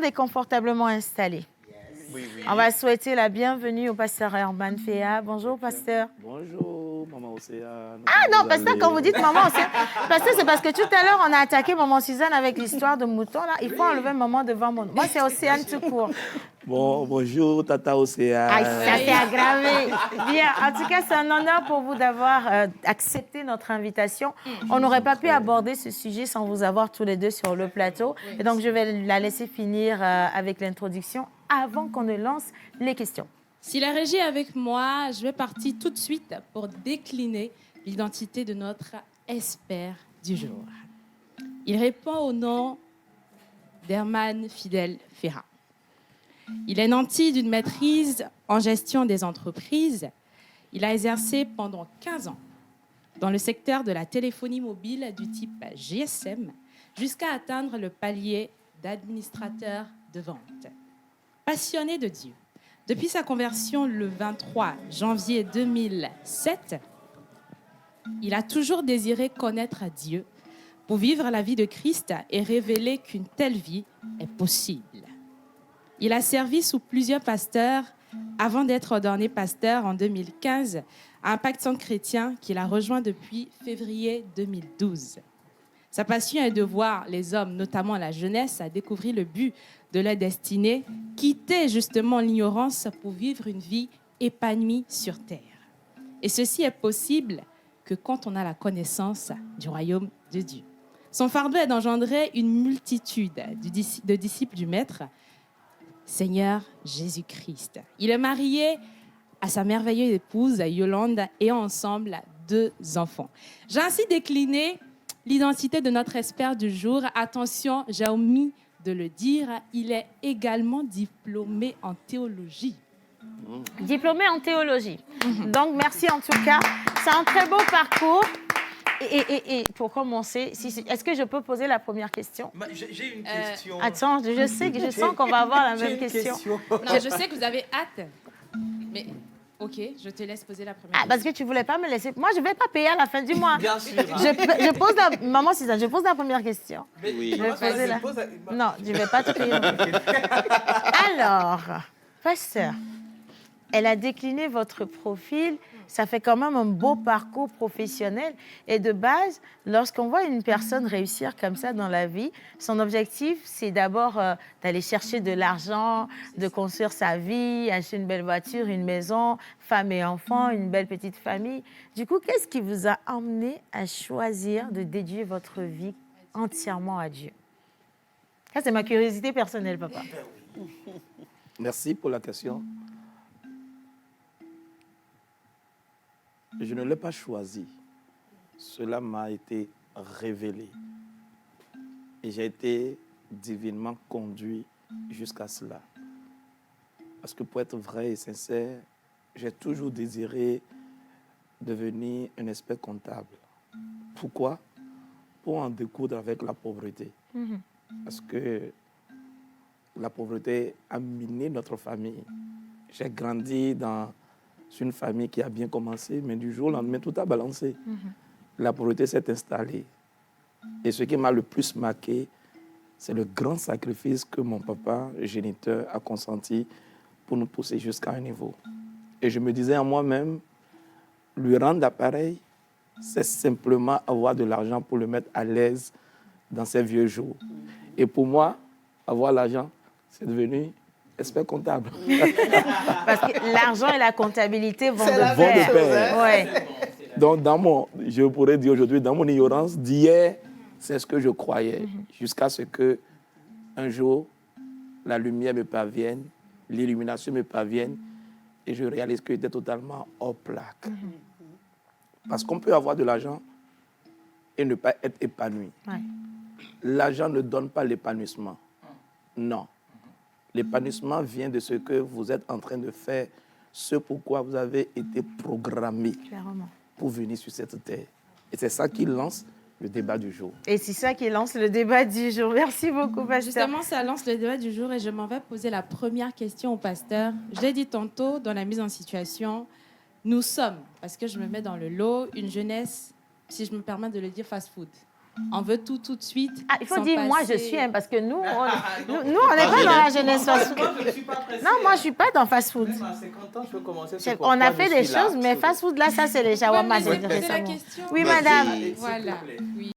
est confortablement installé. Oui, oui. On va souhaiter la bienvenue au pasteur Herman Féa. Bonjour, pasteur. Bonjour, maman Océane. Ah non, pasteur, quand vous dites maman Océane, pasteur, c'est parce que tout à l'heure, on a attaqué maman Suzanne avec l'histoire de mouton. Là. Il faut enlever maman devant mon nom. Moi, c'est Océane tout court. Bon, bonjour, tata Océane. Ah, ça s'est aggravé. Bien, en tout cas, c'est un honneur pour vous d'avoir accepté notre invitation. On n'aurait pas pu aborder ce sujet sans vous avoir tous les deux sur le plateau. Et donc, je vais la laisser finir avec l'introduction avant qu'on ne lance les questions. Si la régie est avec moi, je vais partir tout de suite pour décliner l'identité de notre expert du jour. Il répond au nom d'Herman Fidel Ferra. Il est nanti d'une maîtrise en gestion des entreprises. Il a exercé pendant 15 ans dans le secteur de la téléphonie mobile du type GSM jusqu'à atteindre le palier d'administrateur de vente. Passionné de Dieu, depuis sa conversion le 23 janvier 2007, il a toujours désiré connaître Dieu pour vivre la vie de Christ et révéler qu'une telle vie est possible. Il a servi sous plusieurs pasteurs avant d'être ordonné pasteur en 2015 à Impact Centre Chrétien qu'il a rejoint depuis février 2012. Sa passion est de voir les hommes, notamment la jeunesse, à découvrir le but de leur destinée, quitter justement l'ignorance pour vivre une vie épanouie sur terre. Et ceci est possible que quand on a la connaissance du royaume de Dieu. Son fardeau est d'engendrer une multitude de disciples du Maître, Seigneur Jésus-Christ. Il est marié à sa merveilleuse épouse Yolande et ont ensemble 2 enfants. J'ai ainsi décliné l'identité de notre expert du jour. Attention, j'ai omis de le dire, il est également diplômé en théologie. Diplômé en théologie. Donc, merci en tout cas. C'est un très beau parcours. Et pour commencer, est-ce que je peux poser la première question? J'ai une question. Attends, je sens qu'on va avoir la même question. Non, je sais que vous avez hâte, mais ok, je te laisse poser la première question. Parce que tu ne voulais pas me laisser. Moi, je ne vais pas payer à la fin du mois. Bien sûr. Je pose Maman Suzanne, je pose la première question. Oui. Je vais poser la... Non, je ne vais pas te payer. Alors, pasteur, elle a décliné votre profil. Ça fait quand même un beau parcours professionnel. Et de base, lorsqu'on voit une personne réussir comme ça dans la vie, son objectif, c'est d'abord d'aller chercher de l'argent, de construire sa vie, acheter une belle voiture, une maison, femme et enfants, une belle petite famille. Du coup, qu'est-ce qui vous a amené à choisir de dédier votre vie entièrement à Dieu? Ça, c'est ma curiosité personnelle, papa. Merci pour la question. Je ne l'ai pas choisi. Cela m'a été révélé. Et j'ai été divinement conduit jusqu'à cela. Parce que pour être vrai et sincère, j'ai toujours désiré devenir un expert comptable. Pourquoi? Pour en découdre avec la pauvreté. Parce que la pauvreté a miné notre famille. J'ai grandi dans une famille qui a bien commencé, mais du jour au lendemain, tout a balancé. La pauvreté s'est installée. Et ce qui m'a le plus marqué, c'est le grand sacrifice que mon papa, géniteur, a consenti pour nous pousser jusqu'à un niveau. Et je me disais en moi-même, lui rendre l'appareil, c'est simplement avoir de l'argent pour le mettre à l'aise dans ses vieux jours. Et pour moi, avoir l'argent, c'est devenu expert comptable. Parce que l'argent et la comptabilité vont de Vont pair. de pair. Ouais. Donc, je pourrais dire aujourd'hui, dans mon ignorance d'hier, c'est ce que je croyais. Jusqu'à ce que, un jour, la lumière me parvienne, l'illumination me parvienne, et je réalise que j'étais totalement hors plaque. Parce qu'on peut avoir de l'argent et ne pas être épanoui. Ouais. L'argent ne donne pas l'épanouissement. Non. L'épanouissement vient de ce que vous êtes en train de faire, ce pourquoi vous avez été programmé Clairement. pour venir sur cette terre. Et c'est ça qui lance le débat du jour. Et c'est ça qui lance le débat du jour. Merci beaucoup, pasteur. Justement, ça lance le débat du jour et je m'en vais poser la première question au pasteur. Je l'ai dit tantôt dans la mise en situation, nous sommes, parce que je me mets dans le lot, une jeunesse, si je me permets de le dire, fast-food. On veut tout de suite. Ah, il faut sans dire moi je passer- suis, hein, parce que nous, on n'est pas dans la jeunesse fast-food. Moi, je ne suis pas pressé. Non, moi, je ne suis pas dans fast-food. Même à 50 ans, je peux commencer. C'est- On a fait des choses, mais fast-food, là, ça, c'est les shawarma. Ouais, mais c'est c'est la récemment. question. Oui, Vas-y. madame. Allez, s'il te Voilà. plaît. Oui.